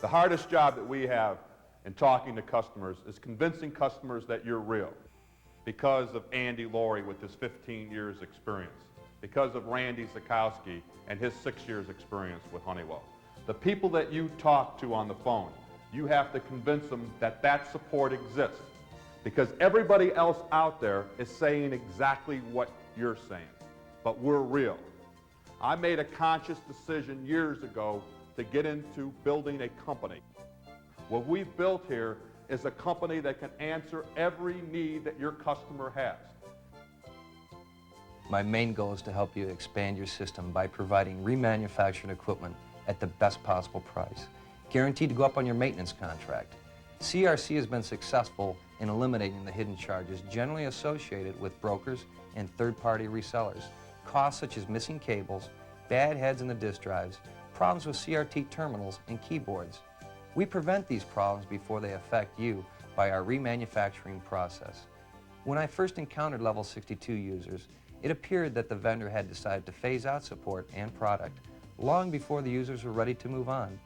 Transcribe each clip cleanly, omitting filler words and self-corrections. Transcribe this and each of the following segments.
The hardest job that we have in talking to customers is convincing customers that you're real, because of Andy Laurie with his 15 years experience, because of Randy Zakowski and his 6 years experience with Honeywell. The people that you talk to on the phone, you have to convince them that that support exists, because everybody else out there is saying exactly what you're saying, but we're real. I made a conscious decision years ago to get into building a company. What we've built here is a company that can answer every need that your customer has. My main goal is to help you expand your system by providing remanufactured equipment at the best possible price, guaranteed to go up on your maintenance contract. CRC has been successful in eliminating the hidden charges generally associated with brokers and third-party resellers. Costs such as missing cables, bad heads in the disk drives, problems with CRT terminals and keyboards. We prevent these problems before they affect you by our remanufacturing process. When I first encountered Level 62 users, it appeared that the vendor had decided to phase out support and product long before the users were ready to move on.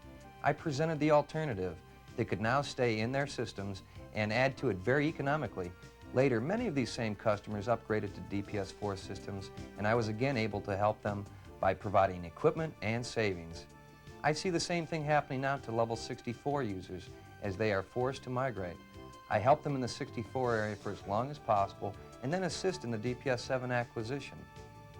I presented the alternative. They could now stay in their systems and add to it very economically. Later, many of these same customers upgraded to DPS-4 systems, and I was again able to help them by providing equipment and savings. I see the same thing happening now to Level 64 users as they are forced to migrate. I help them in the 64 area for as long as possible and then assist in the DPS-7 acquisition.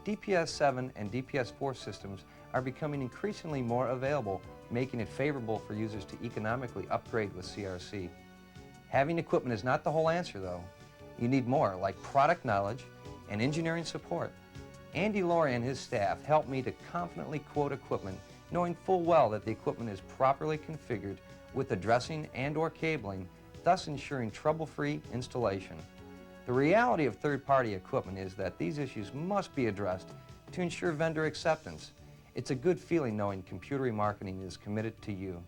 DPS-7 and DPS-4 systems are becoming increasingly more available, making it favorable for users to economically upgrade with CRC. Having equipment is not the whole answer, though. You need more, like product knowledge and engineering support. Andy Laurie and his staff help me to confidently quote equipment, knowing full well that the equipment is properly configured with addressing and/or cabling, thus ensuring trouble-free installation. The reality of third-party equipment is that these issues must be addressed to ensure vendor acceptance. It's a good feeling knowing Computer Remarketing is committed to you.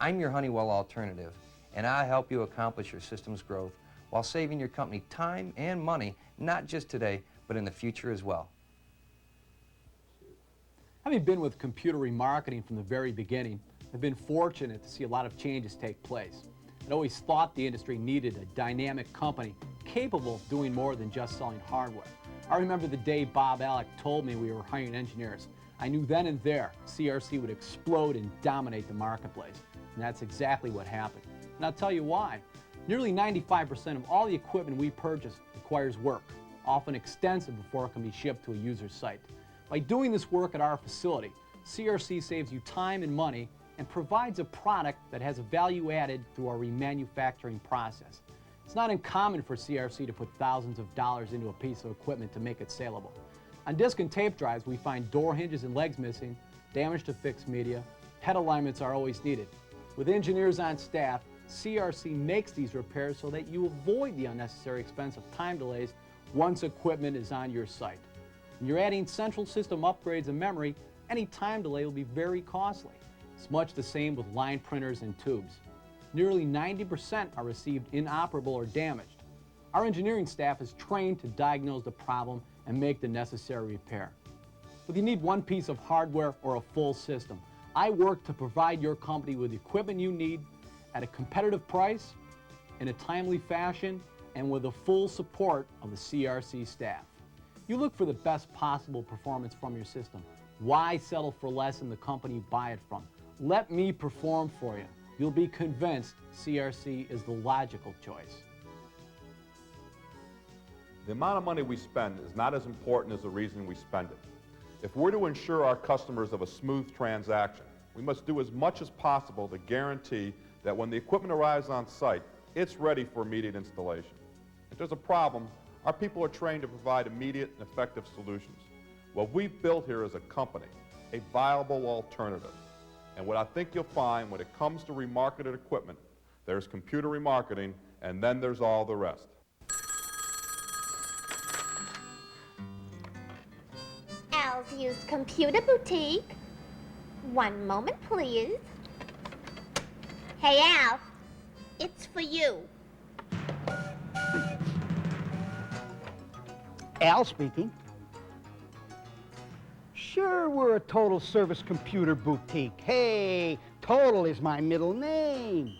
I'm your Honeywell alternative, and I help you accomplish your system's growth while saving your company time and money, not just today, but in the future as well. Having been with Computer Remarketing from the very beginning, I've been fortunate to see a lot of changes take place. I'd always thought the industry needed a dynamic company capable of doing more than just selling hardware. I remember the day Bob Alec told me we were hiring engineers. I knew then and there CRC would explode and dominate the marketplace. And that's exactly what happened. And I'll tell you why. Nearly 95% of all the equipment we purchase requires work, often extensive before it can be shipped to a user's site. By doing this work at our facility, CRC saves you time and money and provides a product that has a value added through our remanufacturing process. It's not uncommon for CRC to put thousands of dollars into a piece of equipment to make it saleable. On disk and tape drives, we find door hinges and legs missing, damage to fixed media, head alignments are always needed. With engineers on staff, CRC makes these repairs so that you avoid the unnecessary expense of time delays once equipment is on your site. When you're adding central system upgrades and memory, any time delay will be very costly. It's much the same with line printers and tubes. Nearly 90% are received inoperable or damaged. Our engineering staff is trained to diagnose the problem and make the necessary repair. Whether you need one piece of hardware or a full system, I work to provide your company with the equipment you need at a competitive price, in a timely fashion, and with the full support of the CRC staff. You look for the best possible performance from your system. Why settle for less in the company you buy it from? Let me perform for you. You'll be convinced CRC is the logical choice. The amount of money we spend is not as important as the reason we spend it. If we're to ensure our customers of a smooth transaction, we must do as much as possible to guarantee that when the equipment arrives on site, it's ready for immediate installation. If there's a problem, our people are trained to provide immediate and effective solutions. What we've built here is a company, a viable alternative. And what I think you'll find when it comes to remarketed equipment, there's Computer Remarketing, and then there's all the rest. Al's Used Computer Boutique. One moment, please. Hey, Al, it's for you. Al speaking. Sure, we're a total service computer boutique. Hey, Total is my middle name.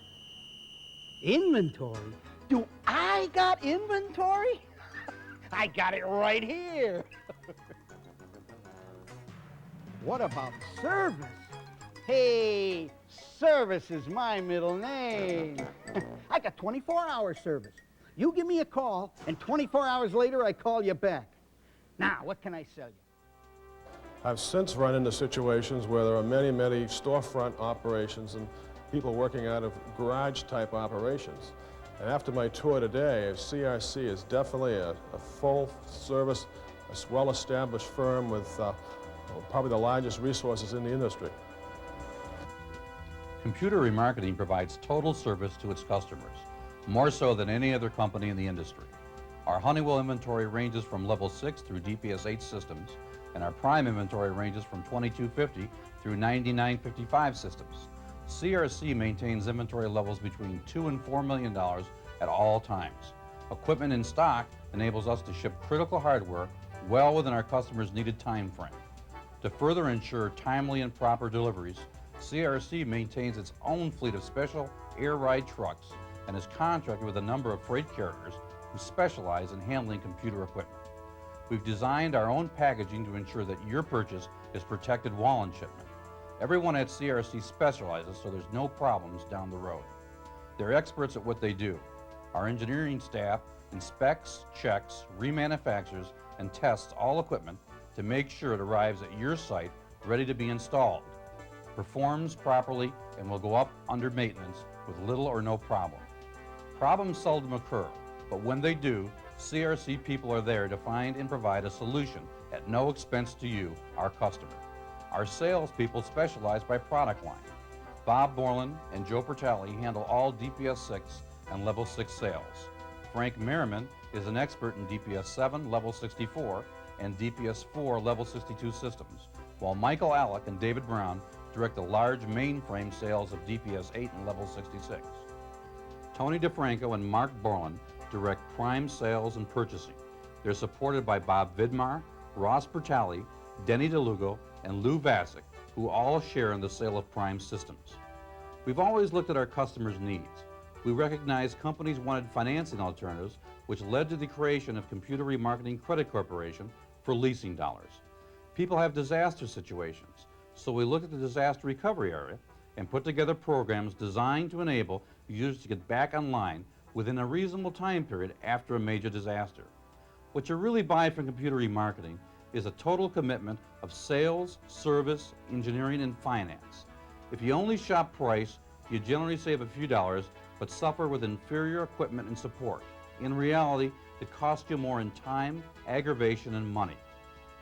Inventory? Do I got inventory? I got it right here. What about service? Hey, service is my middle name. I got 24-hour service. You give me a call, and 24 hours later, I call you back. Now, what can I sell you? I've since run into situations where there are many, many storefront operations and people working out of garage-type operations. And after my tour today, CRC is definitely a full-service, a well-established firm with probably the largest resources in the industry. Computer Remarketing provides total service to its customers, more so than any other company in the industry. Our Honeywell inventory ranges from level 6 through DPS 8 systems, and our Prime inventory ranges from 2250 through 9955 systems. CRC maintains inventory levels between $2 and $4 million at all times. Equipment in stock enables us to ship critical hardware well within our customers' needed time frame. To further ensure timely and proper deliveries, CRC maintains its own fleet of special air ride trucks and is contracted with a number of freight carriers who specialize in handling computer equipment. We've designed our own packaging to ensure that your purchase is protected while in shipment. Everyone at CRC specializes, so there's no problems down the road. They're experts at what they do. Our engineering staff inspects, checks, remanufactures, and tests all equipment to make sure it arrives at your site ready to be installed, performs properly, and will go up under maintenance with little or no problem. Problems seldom occur, but when they do, CRC people are there to find and provide a solution at no expense to you, our customer. Our salespeople specialize by product line. Bob Borland and Joe Pertali handle all DPS 6 and level 6 sales. Frank Merriman is an expert in DPS 7, level 64, and DPS 4, level 62 systems, while Michael Alec and David Brown direct the large mainframe sales of DPS 8 and level 66. Tony DeFranco and Mark Borland direct prime sales and purchasing. They're supported by Bob Vidmar, Ross Pertali, Denny DeLugo, and Lou Vasic, who all share in the sale of prime systems. We've always looked at our customers' needs. We recognized companies wanted financing alternatives, which led to the creation of Computer Remarketing Credit Corporation for leasing dollars. People have disaster situations, so we looked at the disaster recovery area and put together programs designed to enable users to get back online within a reasonable time period after a major disaster. What you really buy from Computer Remarketing is a total commitment of sales, service, engineering, and finance. If you only shop price, you generally save a few dollars, but suffer with inferior equipment and support. In reality, it costs you more in time, aggravation, and money.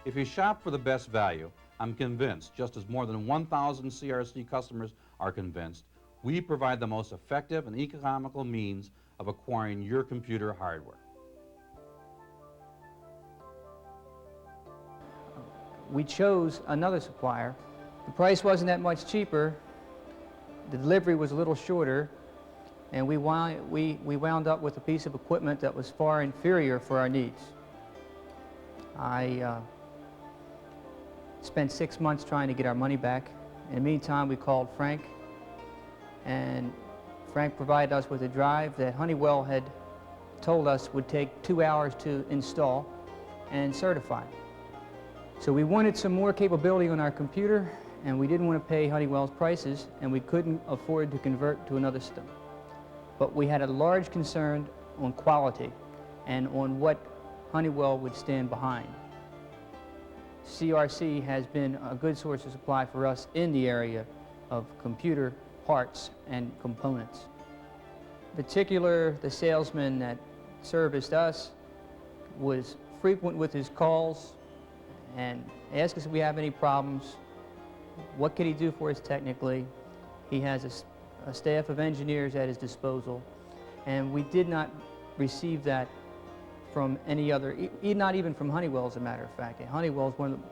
If you shop for the best value, I'm convinced, just as more than 1,000 CRC customers are convinced, we provide the most effective and economical means of acquiring your computer hardware. We chose another supplier. The price wasn't that much cheaper, the delivery was a little shorter, and we wound up with a piece of equipment that was far inferior for our needs. I spent 6 months trying to get our money back. In the meantime, we called Frank, and Frank provided us with a drive that Honeywell had told us would take 2 hours to install and certify. So we wanted some more capability on our computer, and we didn't want to pay Honeywell's prices, and we couldn't afford to convert to another system. But we had a large concern on quality and on what Honeywell would stand behind. CRC has been a good source of supply for us in the area of computer parts and components. In particular, the salesman that serviced us was frequent with his calls and asked us if we have any problems, what could he do for us technically. He has a staff of engineers at his disposal, and we did not receive that from any other, not even from Honeywell, as a matter of fact. Honeywell's one of the,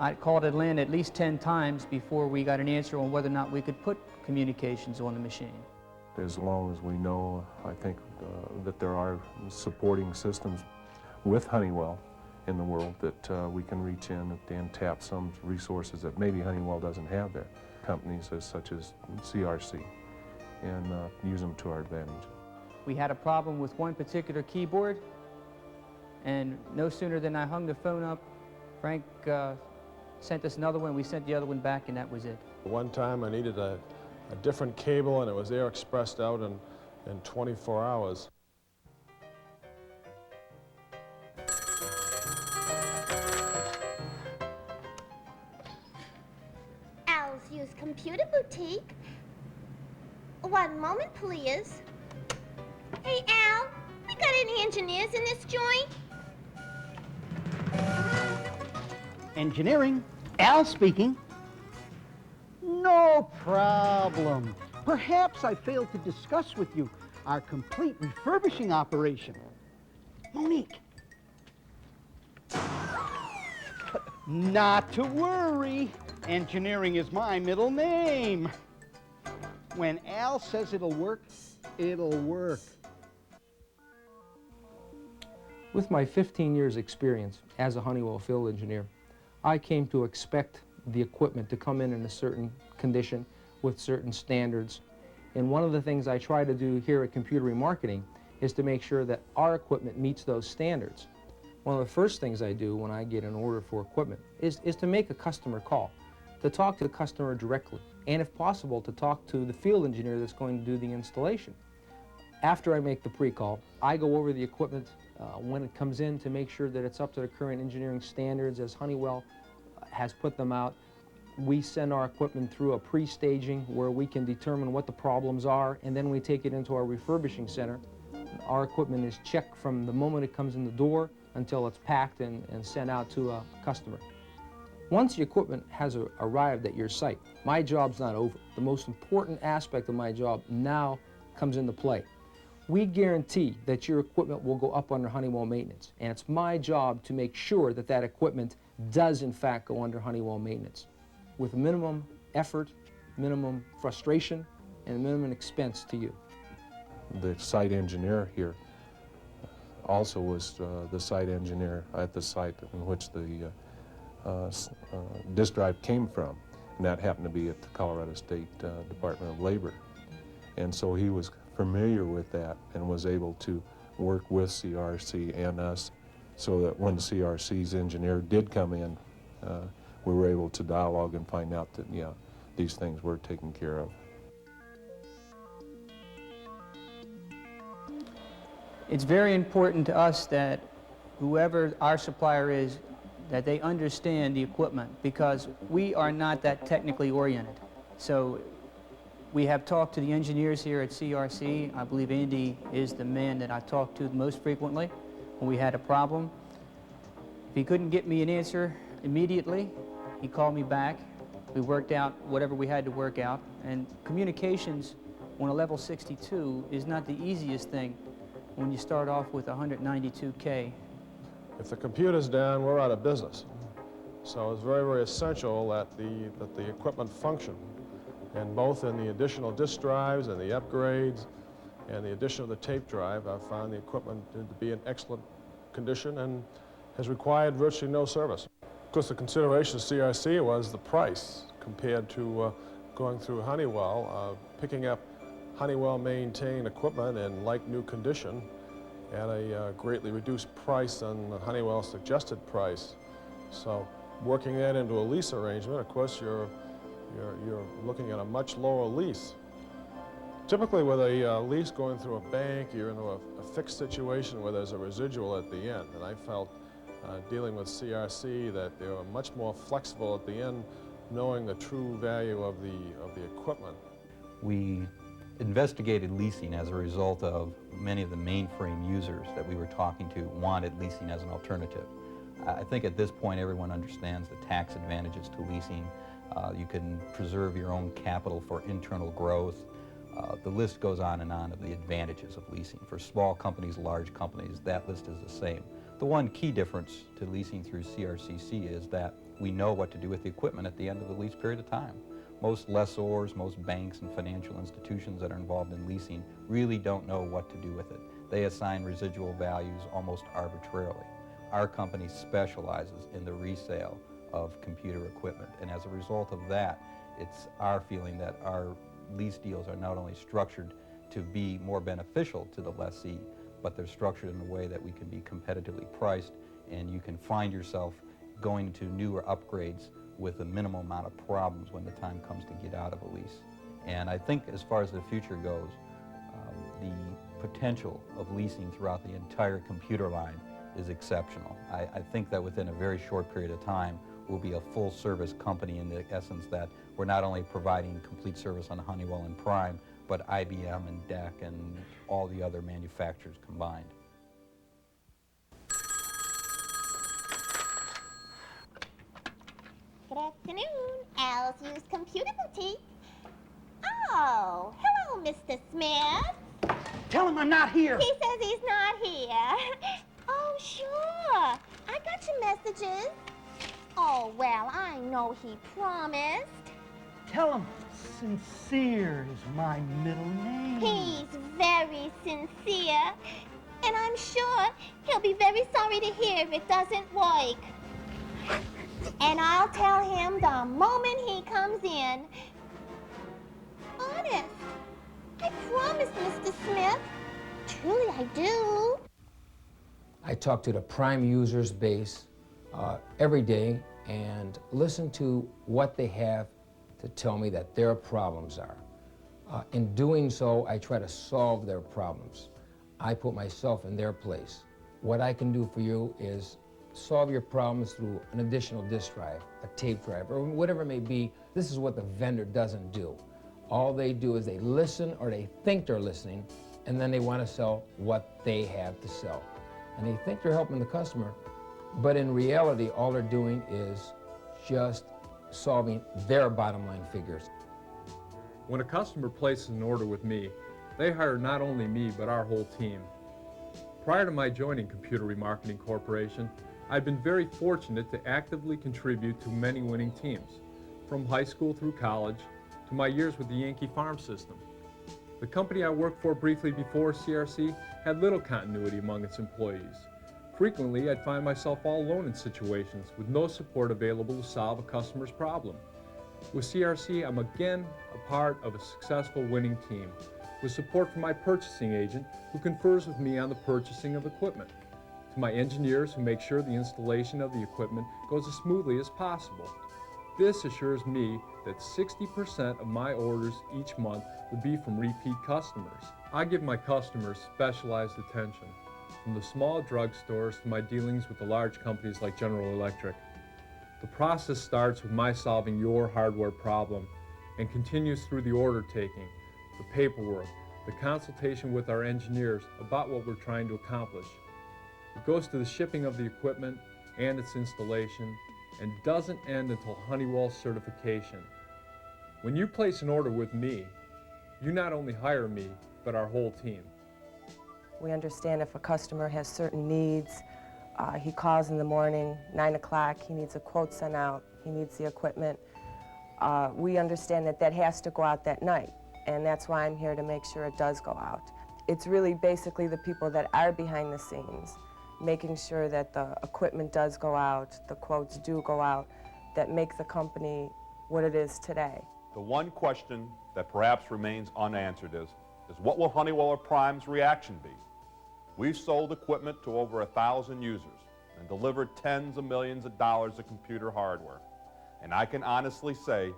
I called Atlanta at least 10 times before we got an answer on whether or not we could put communications on the machine. As long as we know, I think that there are supporting systems with Honeywell in the world that we can reach in and tap some resources that maybe Honeywell doesn't have there. companies such as CRC and use them to our advantage. We had a problem with one particular keyboard, and no sooner than I hung the phone up, Frank sent us another one. We sent the other one back, and that was it. One time I needed a different cable, and it was air expressed out in 24 hours. Al's Used Computer Boutique. One moment, please. Hey, Al, we got any engineers in this joint? Engineering. Al speaking. No problem. Perhaps I failed to discuss with you our complete refurbishing operation. Monique. Not to worry. Engineering is my middle name. When Al says it'll work, it'll work. With my 15 years experience as a Honeywell field engineer, I came to expect the equipment to come in a certain condition with certain standards. And one of the things I try to do here at Computer Remarketing is to make sure that our equipment meets those standards. One of the first things I do when I get an order for equipment is to make a customer call, to talk to the customer directly, and if possible, to talk to the field engineer that's going to do the installation. After I make the pre-call, I go over the equipment when it comes in to make sure that it's up to the current engineering standards as Honeywell has put them out. We send our equipment through a pre-staging where we can determine what the problems are, and then we take it into our refurbishing center. Our equipment is checked from the moment it comes in the door until it's packed and sent out to a customer. Once the equipment has arrived at your site, my job's not over. The most important aspect of my job now comes into play. We guarantee that your equipment will go up under Honeywell maintenance, and it's my job to make sure that that equipment does in fact go under Honeywell maintenance with minimum effort, minimum frustration, and minimum expense to you. The site engineer here also was the site engineer at the site in which the disk drive came from, and that happened to be at the Colorado State Department of Labor. And so he was familiar with that and was able to work with CRC and us so that when CRC's engineer did come in, we were able to dialogue and find out that, yeah, these things were taken care of. It's very important to us that whoever our supplier is, that they understand the equipment, because we are not that technically oriented. So we have talked to the engineers here at CRC. I believe Andy is the man that I talked to the most frequently when we had a problem. If he couldn't get me an answer immediately, he called me back. We worked out whatever we had to work out. And communications on a level 62 is not the easiest thing when you start off with 192K. If the computer's down, we're out of business. So it's very, very essential that the equipment function. And both in the additional disk drives and the upgrades and the addition of the tape drive, I've found the equipment to be in excellent condition and has required virtually no service. Of course, the consideration of CRC was the price compared to going through Honeywell, picking up Honeywell-maintained equipment in like-new condition at a greatly reduced price than the Honeywell suggested price. So working that into a lease arrangement, of course, you're looking at a much lower lease. Typically with a lease going through a bank, you're into a fixed situation where there's a residual at the end. And I felt dealing with CRC that they were much more flexible at the end, knowing the true value of the equipment. We investigated leasing as a result of many of the mainframe users that we were talking to wanted leasing as an alternative. I think at this point everyone understands the tax advantages to leasing. You can preserve your own capital for internal growth. The list goes on of the advantages of leasing. For small companies, large companies, that list is the same. The one key difference to leasing through CRCC is that we know what to do with the equipment at the end of the lease period of time. Most lessors, most banks and financial institutions that are involved in leasing really don't know what to do with it. They assign residual values almost arbitrarily. Our company specializes in the resale of computer equipment, and as a result of that, It's our feeling that our lease deals are not only structured to be more beneficial to the lessee, but they're structured in a way that we can be competitively priced, and you can find yourself going to newer upgrades with a minimal amount of problems when the time comes to get out of a lease. And I think as far as the future goes, the potential of leasing throughout the entire computer line is exceptional. I think that within a very short period of time, we'll be a full-service company in the essence that we're not only providing complete service on Honeywell and Prime, but IBM and DEC and all the other manufacturers combined. Good afternoon, Al's Used Computer Boutique. Oh, hello, Mr. Smith. Tell him I'm not here. He says he's not here. Oh, sure. I got your messages. Oh, well, I know he promised. Tell him sincere is my middle name. He's very sincere, and I'm sure he'll be very sorry to hear if it doesn't work. And I'll tell him the moment he comes in. Honest. I promise, Mr. Smith. Truly, I do. I talk to the prime users base every day and listen to what they have to tell me that their problems are. In doing so, I try to solve their problems. I put myself in their place. What I can do for you is solve your problems through an additional disk drive, a tape drive, or whatever it may be. This is what the vendor doesn't do. All they do is they listen, or they think they're listening, and then they want to sell what they have to sell. And they think they're helping the customer, but in reality, all they're doing is just solving their bottom line figures. When a customer places an order with me, they hire not only me, but our whole team. Prior to my joining Computer Remarketing Corporation, I've been very fortunate to actively contribute to many winning teams, from high school through college to my years with the Yankee Farm System. The company I worked for briefly before CRC had little continuity among its employees. Frequently, I'd find myself all alone in situations with no support available to solve a customer's problem. With CRC, I'm again a part of a successful winning team, with support from my purchasing agent who confers with me on the purchasing of equipment, to my engineers who make sure the installation of the equipment goes as smoothly as possible. This assures me that 60% of my orders each month will be from repeat customers. I give my customers specialized attention, from the small drugstores to my dealings with the large companies like General Electric. The process starts with my solving your hardware problem and continues through the order taking, the paperwork, the consultation with our engineers about what we're trying to accomplish. It goes to the shipping of the equipment and its installation, and doesn't end until Honeywell certification. When you place an order with me, you not only hire me, but our whole team. We understand if a customer has certain needs, he calls in the morning, 9 o'clock, he needs a quote sent out, he needs the equipment. We understand that that has to go out that night, and that's why I'm here to make sure it does go out. It's really basically the people that are behind the scenes, making sure that the equipment does go out, the quotes do go out, that make the company what it is today. The one question that perhaps remains unanswered is what will Honeywell or Prime's reaction be? We've sold equipment to over 1,000 users and delivered tens of millions of dollars of computer hardware. And I can honestly say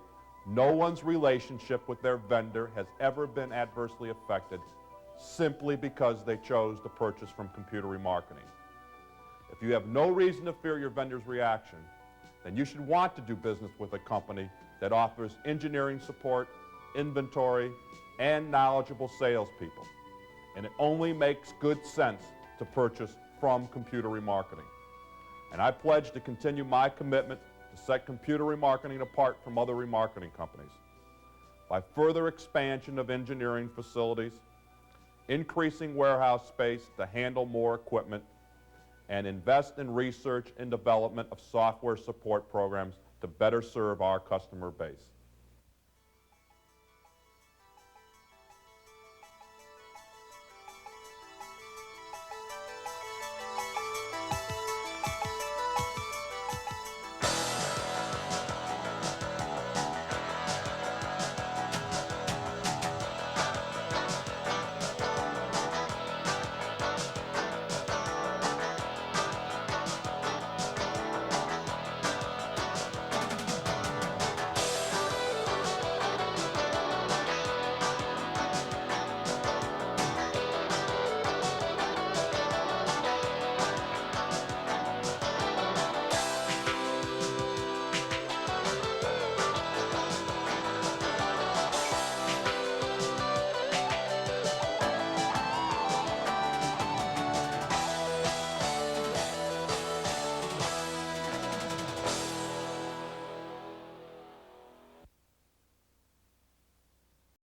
no one's relationship with their vendor has ever been adversely affected simply because they chose to purchase from Computer Remarketing. If you have no reason to fear your vendor's reaction, then you should want to do business with a company that offers engineering support, inventory, and knowledgeable salespeople. And it only makes good sense to purchase from Computer Remarketing. And I pledge to continue my commitment to set Computer Remarketing apart from other remarketing companies by further expansion of engineering facilities, increasing warehouse space to handle more equipment, and invest in research and development of software support programs to better serve our customer base.